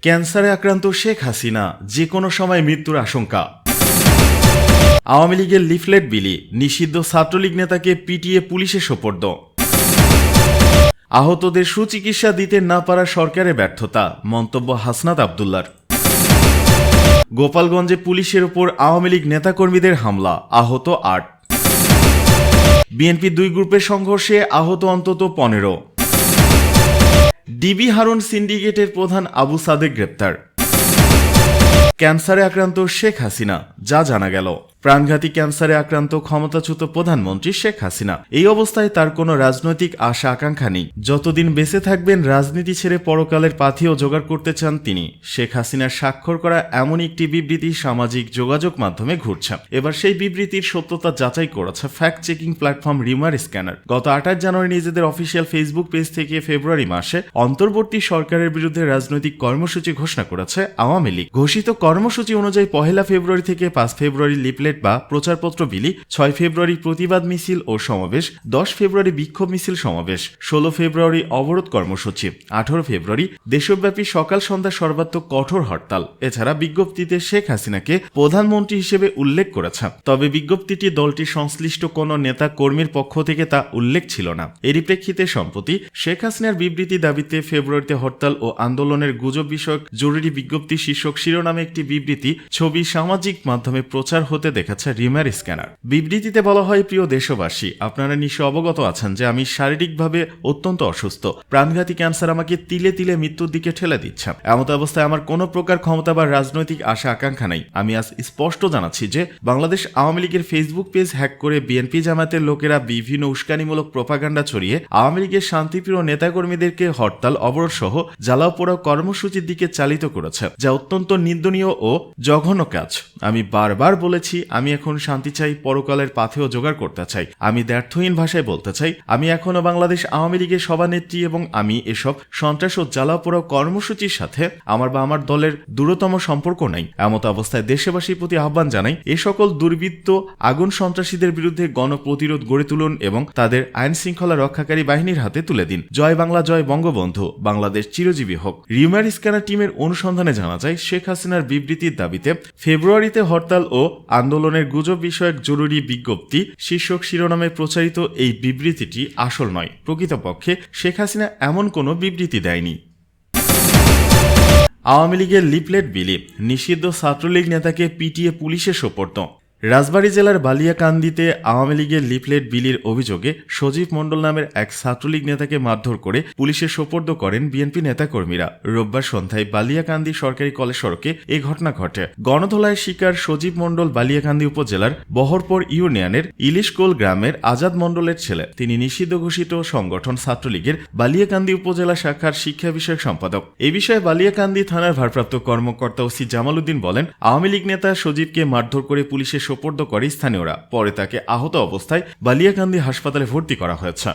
ক্যান্সারে আক্রান্ত শেখ হাসিনা যে কোনো সময় মৃত্যুর আশঙ্কা। আওয়ামী লীগের লিফলেট বিলি, নিষিদ্ধ ছাত্রলীগ নেতাকে পিটিয়ে পুলিশে সোপর্দ। আহতদের সুচিকিৎসা দিতে না পারা সরকারের ব্যর্থতা, মন্তব্য হাসনাত আব্দুল্লাহর। গোপালগঞ্জে পুলিশের ওপর আওয়ামী লীগ নেতাকর্মীদের হামলা, আহত ৮। বিএনপি ২ গ্রুপের সংঘর্ষে আহত অন্তত ১৫। ডিবি হারুন সিন্ডিকেটের প্রধান আবু সাদেক গ্রেপ্তার। ক্যান্সারে আক্রান্ত শেখ হাসিনা, যা জানা গেল। প্রাণঘাতী ক্যান্সারে আক্রান্ত ক্ষমতাচ্যুত প্রধানমন্ত্রী শেখ হাসিনা। এই অবস্থায় তার কোনো রাজনৈতিক আশা আকাঙ্ক্ষা নেই। যতদিন বেঁচে থাকবেন রাজনীতি ছেড়ে পরকালের পাথেয় জোগাড় করতে চান তিনি। শেখ হাসিনার স্বাক্ষর করা এমন একটি বিবৃতি সামাজিক যোগাযোগ মাধ্যমে ঘুরছে। এবার সেই বিবৃতির সত্যতা যাচাই করেছে fact checking platform rumour scanner. গত ২৮ জানুয়ারি নিজেদের অফিসিয়াল ফেসবুক পেজ থেকে ফেব্রুয়ারি মাসে অন্তর্বর্তী সরকারের বিরুদ্ধে রাজনৈতিক কর্মসূচি ঘোষণা করেছে আওয়ামী লীগ। ঘোষিত কর্মসূচি অনুযায়ী ১ ফেব্রুয়ারি থেকে ৫ ফেব্রুয়ারি লিফলেট বা প্রচারপত্র বিলি, ৬ ফেব্রুয়ারি প্রতিবাদ মিছিল ও সমাবেশ, ১০ ফেব্রুয়ারি বিক্ষোভ মিছিল সমাবেশ, ১৬ ফেব্রুয়ারি অবরোধ কর্মসূচি, ১৮ ফেব্রুয়ারি দেশব্যাপী সকাল সন্ধ্যা সর্বাত্মক কঠোর হরতাল। এছাড়া বিজ্ঞপ্তিতে শেখ হাসিনাকে প্রধানমন্ত্রী হিসেবে উল্লেখ করেছে। তবে বিজ্ঞপ্তিটি দলটির সংশ্লিষ্ট কোনো নেতা কর্মীর পক্ষ থেকে তা উল্লেখ ছিল না। এরই প্রেক্ষিতে সম্প্রতি শেখ হাসিনার বিবৃতি দাবিতে ফেব্রুয়ারিতে হরতাল ও আন্দোলনের গুজব বিষয়ক জরুরি বিজ্ঞপ্তি শীর্ষক শিরোনামে একটি বিবৃতি ছবি সামাজিক মাধ্যমে প্রচার হতে দেখাচ্ছে রিউমার স্ক্যানার। বিবৃতিতে বলা হয়, প্রিয় দেশবাসী, আপনারা নিশ্চয় অবগত আছেন যে আমি শারীরিকভাবে অত্যন্ত অসুস্থ। প্রাণঘাতী ক্যান্সার আমাকে তিলে তিলে মৃত্যুর দিকে ঠেলে দিচ্ছে। এমত অবস্থায় আমার কোনো প্রকার ক্ষমতা বা রাজনৈতিক আশা আকাঙ্ক্ষা নেই। আমি আজ স্পষ্ট জানাচ্ছি যে বাংলাদেশ আওয়ামী লীগের ফেসবুক পেজ হ্যাক করে বিএনপি জামাতের লোকেরা বিভিন্ন উস্কানিমূলক প্রপাগান্ডা ছড়িয়ে আওয়ামী লীগের শান্তিপ্রিয় নেতাকর্মীদেরকে হরতাল, অবরোধ সহ জ্বালাও পোড়াও কর্মসূচির দিকে চালিত করেছে, যা অত্যন্ত নিন্দনীয় ও জঘন্য কাজ। আমি বারবার বলেছি, আমি এখন শান্তি চাই, পরকালের পাথেও জোগাড় করতে চাই। আমি দ্ব্যর্থহীন ভাষায় বলতে চাই, আমি এখনো বাংলাদেশ আওয়ামী লীগের সভানেত্রী এবং আমি এসব সন্ত্রাস ও জ্বালাও পোড়াও কর্মসূচির সাথে আমার দলের দূরতম সম্পর্ক নাই। এমত অবস্থায় দেশবাসীর প্রতি আহ্বান জানাই, এ সকল দুর্বৃত্ত আগুন সন্ত্রাসীদের বিরুদ্ধে গণপ্রতিরোধ গড়ে তুলুন এবং তাদের আইন শৃঙ্খলা রক্ষাকারী বাহিনীর হাতে তুলে দিন। জয় বাংলা, জয় বঙ্গবন্ধু, বাংলাদেশ চিরজীবী হোক। রিউমার স্ক্যানার টিমের অনুসন্ধানে জানা যায়, শেখ হাসিনার বিবৃতির দাবিতে ফেব্রুয়ারিতে হরতাল ও আন্দোলনের গুজব বিষয়ক জরুরি বিজ্ঞপ্তি শীর্ষক শিরোনামে প্রচারিত এই বিবৃতিটি আসল নয়। প্রকৃতপক্ষে শেখ হাসিনা এমন কোনো বিবৃতি দেয়নি। আওয়ামী লীগের লিফলেট বিলি, নিষিদ্ধ ছাত্রলীগ নেতাকে পিটিয়ে পুলিশে সোপর্দ। রাজবাড়ী জেলার বালিয়াকান্দিতে আওয়ামী লীগের লিফলেট বিলির অভিযোগে সজীব মণ্ডল নামের এক ছাত্রলীগ নেতাকে মারধর করে পুলিশে সোপর্দ করেন বিএনপি নেতাকর্মীরা। রোববার সন্ধ্যায় বালিয়াকান্দি সরকারি কলেজ সড়কে এই ঘটনা ঘটে। গণধোলায় শিকার সজীব মণ্ডল বালিয়াকান্দি উপজেলার বহরপুর ইউনিয়নের ইলিশকোল গ্রামের আজাদ মণ্ডলের ছেলে। তিনি নিষিদ্ধ ঘোষিত সংগঠন ছাত্রলীগের বালিয়াকান্দি উপজেলা শাখার শিক্ষা বিষয়ক সম্পাদক। এ বিষয়ে বালিয়াকান্দি থানার ভারপ্রাপ্ত কর্মকর্তা ওসি জামাল উদ্দিন বলেন, আওয়ামী লীগ নেতা সজীবকে মারধর করে পুলিশে সোপর্দ করে স্থানীয়রা। পরে তাকে আহত অবস্থায় বালিয়াকান্দি হাসপাতালে ভর্তি করা হয়েছে।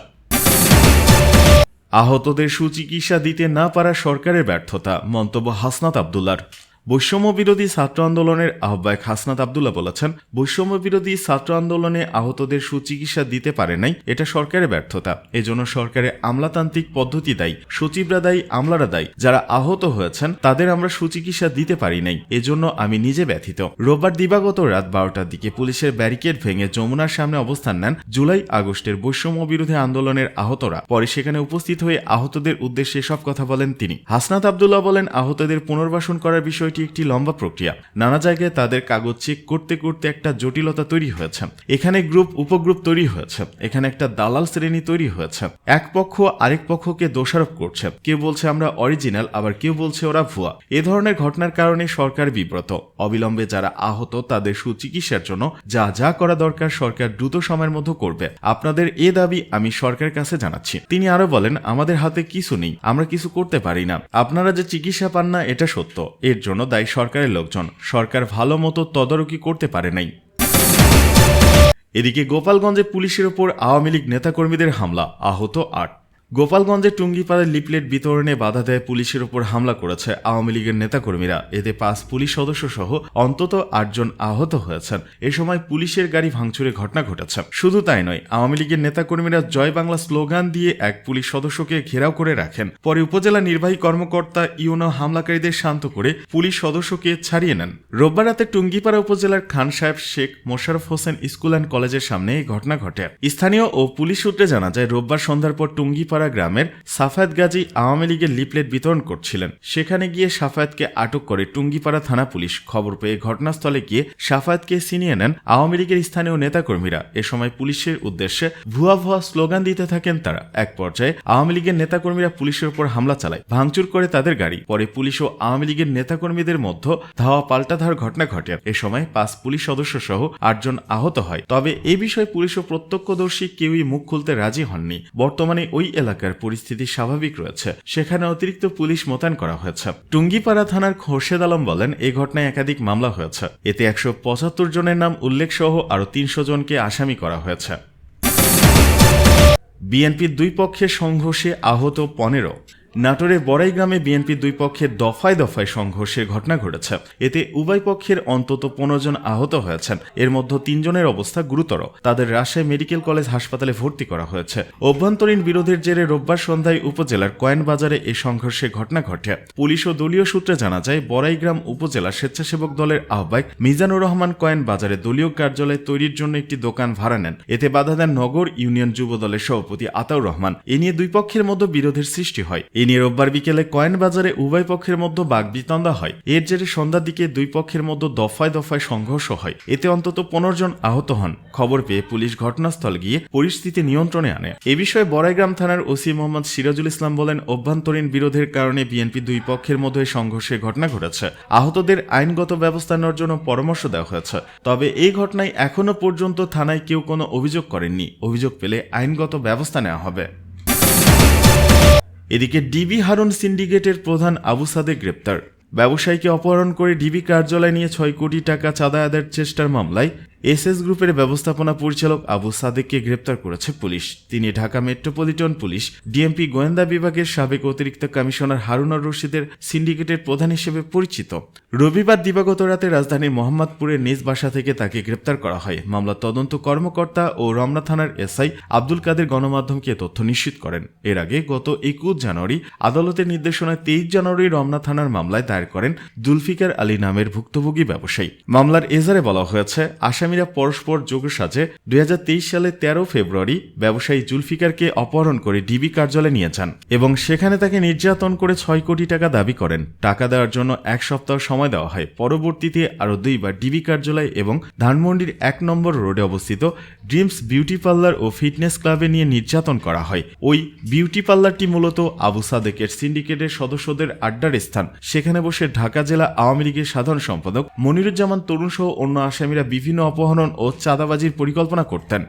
আহতদের সুচিকিৎসা দিতে না পারা সরকারের ব্যর্থতা, মন্তব্য হাসনাত আব্দুল্লাহর। বৈষম্য বিরোধী ছাত্র আন্দোলনের আহ্বায়ক হাসনাত আব্দুল্লাহ বলেছেন, বৈষম্য বিরোধী ছাত্র আন্দোলনে আহতদের সুচিকিৎসা দিতে পারে নাই, এটা সরকারের ব্যর্থতা। এজন্য সরকারের আমলাতান্ত্রিক পদ্ধতি দায়ী, সচিবরা দায়ী, আমলারা দায়ী। যারা আহত হয়েছেন তাদের আমরা সুচিকিৎসা দিতে পারি নাই, এজন্য আমি নিজে ব্যথিত। রোববার দিবাগত রাত ১২টার দিকে পুলিশের ব্যারিকেড ভেঙে যমুনার সামনে অবস্থান নেন জুলাই আগস্টের বৈষম্য বিরোধী আন্দোলনের আহতরা। পরে সেখানে উপস্থিত হয়ে আহতদের উদ্দেশ্যে সব কথা বলেন তিনি। হাসনাত আব্দুল্লাহ বলেন, আহতদের পুনর্বাসন করার বিষয় একটি লম্বা প্রক্রিয়া। নানা জায়গায় তাদের কাগজ চেক করতে করতে একটা জটিলতা তৈরি হয়েছে। এখানে গ্রুপ উপগ্রুপ তৈরি হয়েছে, এখানে একটা দালাল শ্রেণী তৈরি হয়েছে। এক পক্ষ আরেক পক্ষকে দোষারোপ করছে, কেউ বলছে আমরা অরিজিনাল, আবার কেউ বলছে ওরা ভুয়া। এ ধরনের ঘটনার কারণে সরকার বিব্রত। অবিলম্বে যারা আহত তাদের সুচিকিৎসার জন্য যা যা করা দরকার সরকার দ্রুত সময়ের মধ্যে করবে। আপনাদের এ দাবি আমি সরকারের কাছে জানাচ্ছি। তিনি আরো বলেন, আমাদের হাতে কিছু নেই, আমরা কিছু করতে পারি না। আপনারা যে চিকিৎসা পান না এটা সত্য, এর জন্য দায়ী সরকারের লোকজন। সরকার ভালো মতো তদারকি করতে পারে নাই। এদিকে গোপালগঞ্জে পুলিশের ওপর আওয়ামী লীগ নেতাকর্মীদের হামলা, আহত ৮। গোপালগঞ্জে টুঙ্গিপাড়ায় লিফলেট বিতরণে বাধা দেয় পুলিশের উপর হামলা করেছে আওয়ামী লীগের নেতাকর্মীরা। এতে 5 পুলিশ সদস্য সহ অন্তত 8 জন আহত হয়েছেন। এ সময় পুলিশের গাড়ি ভাঙচুরের ঘটনা ঘটেছে। শুধু তাই নয়, আওয়ামী লীগের নেতাকর্মীরা জয় বাংলা স্লোগান দিয়ে এক পুলিশ সদস্যকে ঘেরাও করে রাখেন। পরে উপজেলা নির্বাহী কর্মকর্তা ইউনো হামলাকারীদের শান্ত করে পুলিশ সদস্যকে ছাড়িয়ে নেন। রোববার রাতে টুঙ্গিপাড়া উপজেলার খান সাহেব শেখ মোশাররফ হোসেন স্কুল অ্যান্ড কলেজের সামনে এই ঘটনা ঘটে। স্থানীয় ও পুলিশ সূত্রে জানা যায়, রোববার সন্ধ্যার পর টুঙ্গিপাড়া গ্রামের সাফায়েত গাজী আওয়ামী লীগের লিফলেট বিতরণ করছিলেন। সেখানে গিয়ে সাফায়েতকে আটক করে টুঙ্গিপাড়া থানা পুলিশ। খবর পেয়ে ঘটনাস্থলে গিয়ে সাফায়েতকে ছিনিয়ে নেন আওয়ামী লীগের স্থানীয় নেতাকর্মীরা। এ সময় পুলিশের উদ্দেশ্যে ভুয়া ভুয়া স্লোগান দিতে থাকেন তারা। এক পর্যায়ে আওয়ামী লীগের নেতাকর্মীরা পুলিশের উপর হামলা চালায়, ভাঙচুর করে তাদের গাড়ি। পরে পুলিশ ও আওয়ামী লীগের নেতাকর্মীদের মধ্যে ধাওয়া পাল্টা ধাওয়ার ঘটনা ঘটে। এ সময় 5 পুলিশ সদস্য সহ 8 জন আহত হয়। তবে এ বিষয়ে পুলিশ ও প্রত্যক্ষদর্শী কেউই মুখ খুলতে রাজি হননি। বর্তমানে ওই এলাকার পরিস্থিতি স্বাভাবিক রয়েছে, সেখানে অতিরিক্ত পুলিশ মোতায়েন করা হয়েছে। টুঙ্গিপাড়া থানার খোরশেদ আলম বলেন, এই ঘটনায় একাধিক মামলা হয়েছে। এতে 175 জনের নাম উল্লেখ সহ আরও 300 জনকে আসামি করা হয়েছে। বিএনপির দুই পক্ষের সংঘর্ষে আহত 15। নাটোরের বড়াই গ্রামে বিএনপির দুই পক্ষের দফায় দফায় সংঘর্ষের ঘটনা ঘটেছে। এতে উভয় পক্ষের অন্তত 15 জন আহত হয়েছেন। এর মধ্যে 3 জনের অবস্থা গুরুতর। তাদের রাজশাহী মেডিকেল কলেজ হাসপাতালে ভর্তি করা হয়েছে। অভ্যন্তরীণ বিরোধের জেরে রোববার সন্ধ্যায় উপজেলার কয়েন বাজারে এই সংঘর্ষের ঘটনা ঘটে। পুলিশ ও দলীয় সূত্রে জানা যায়, বড়াইগ্রাম উপজেলা স্বেচ্ছাসেবক দলের আহ্বায়ক মিজানুর রহমান কয়েন বাজারে দলীয় কার্যালয় তৈরির জন্য একটি দোকান ভাড়া নেন। এতে বাধা দেন নগর ইউনিয়ন যুব দলের সভাপতি আতাউর রহমান। এ নিয়ে দুই পক্ষের মধ্যে বিরোধের সৃষ্টি হয়। এ নিয়ে রোববার বিকেলে কয়েন বাজারে উভয় পক্ষের মধ্যে বাগবিতণ্ডা হয়। এর জেরে সন্ধ্যার দিকে দুই পক্ষের মধ্যে দফায় দফায় সংঘর্ষ হয়। এতে অন্তত 15 জন আহত হন। খবর পেয়ে পুলিশ ঘটনাস্থল গিয়ে পরিস্থিতি নিয়ন্ত্রণে আনে। এ বিষয়ে বড়াইগ্রাম থানার ওসি মোহাম্মদ সিরাজুল ইসলাম বলেন, অভ্যন্তরীণ বিরোধের কারণে বিএনপি দুই পক্ষের মধ্যে সংঘর্ষের ঘটনা ঘটেছে। আহতদের আইনগত ব্যবস্থা নেওয়ার জন্য পরামর্শ দেওয়া হয়েছে। তবে এই ঘটনায় এখনো পর্যন্ত থানায় কেউ কোনো অভিযোগ করেননি। অভিযোগ পেলে আইনগত ব্যবস্থা নেওয়া হবে। এদিকে ডিবি হারুন সিন্ডিকেটের প্রধান আবু সাদেক গ্রেপ্তার। ব্যবসায়ীকে অপহরণ করে ডিবি কার্যালয়ে নিয়ে 6 কোটি টাকা চাঁদা আদায়ের চেষ্টার মামলায় এসএস গ্রুপের ব্যবস্থাপনা পরিচালক আবু সাদেককে গ্রেপ্তার করেছে পুলিশ। তিনি ঢাকা মেট্রোপলিটন পুলিশ ডিএমপি গোয়েন্দা বিভাগের সাবেক অতিরিক্ত কমিশনার হারুনুর রশিদের সিন্ডিকেটের প্রধান হিসেবে পরিচিত। রবিবার দিবাগত রাতে রাজধানীর মোহাম্মদপুরের নিজ বাসা থেকে তাকে গ্রেপ্তার করা হয়। মামলার তদন্ত কর্মকর্তা ও রমনা থানার এসআই আব্দুল কাদের গণমাধ্যমকে তথ্য নিশ্চিত করেন। এর আগে গত 21 জানুয়ারি আদালতের নির্দেশনায় 23 জানুয়ারি রমনা থানার মামলায় দায়ের করেন জুলফিকার আলী নামের ভুক্তভোগী ব্যবসায়ী। মামলার এজারে বলা হয়েছে, আসামিরা পরস্পর যোগসাজে 2023 সালে 13 ফেব্রুয়ারি ব্যবসায়ী জুলফিকারকে অপহরণ করে ডিবি কার্যালয়ে নিয়ে যান এবং সেখানে তাকে নির্যাতন করে 6 কোটি টাকা দাবি করেন। টাকা দেওয়ার জন্য 1 সপ্তাহ সময় দেওয়া হয়। পরবর্তীতে আরও 2 বার ডিবি কার্যালয় এবং ধানমন্ডির 1 নম্বর রোডে অবস্থিত ড্রিমস বিউটি পার্লার ও ফিটনেস ক্লাবে নিয়ে নির্যাতন করা হয়। ওই বিউটি পার্লারটি মূলত আবু সাদেকের সিন্ডিকেটের সদস্যদের আড্ডার স্থান। সেখানে বসে ঢাকা জেলা আওয়ামী লীগের সাধারণ সম্পাদক মনিরুজ্জামান তরুণ সহ অন্য আসামিরা বিভিন্ন অপহরণ ও চাঁদাবাজির পরিকল্পনা করতেন।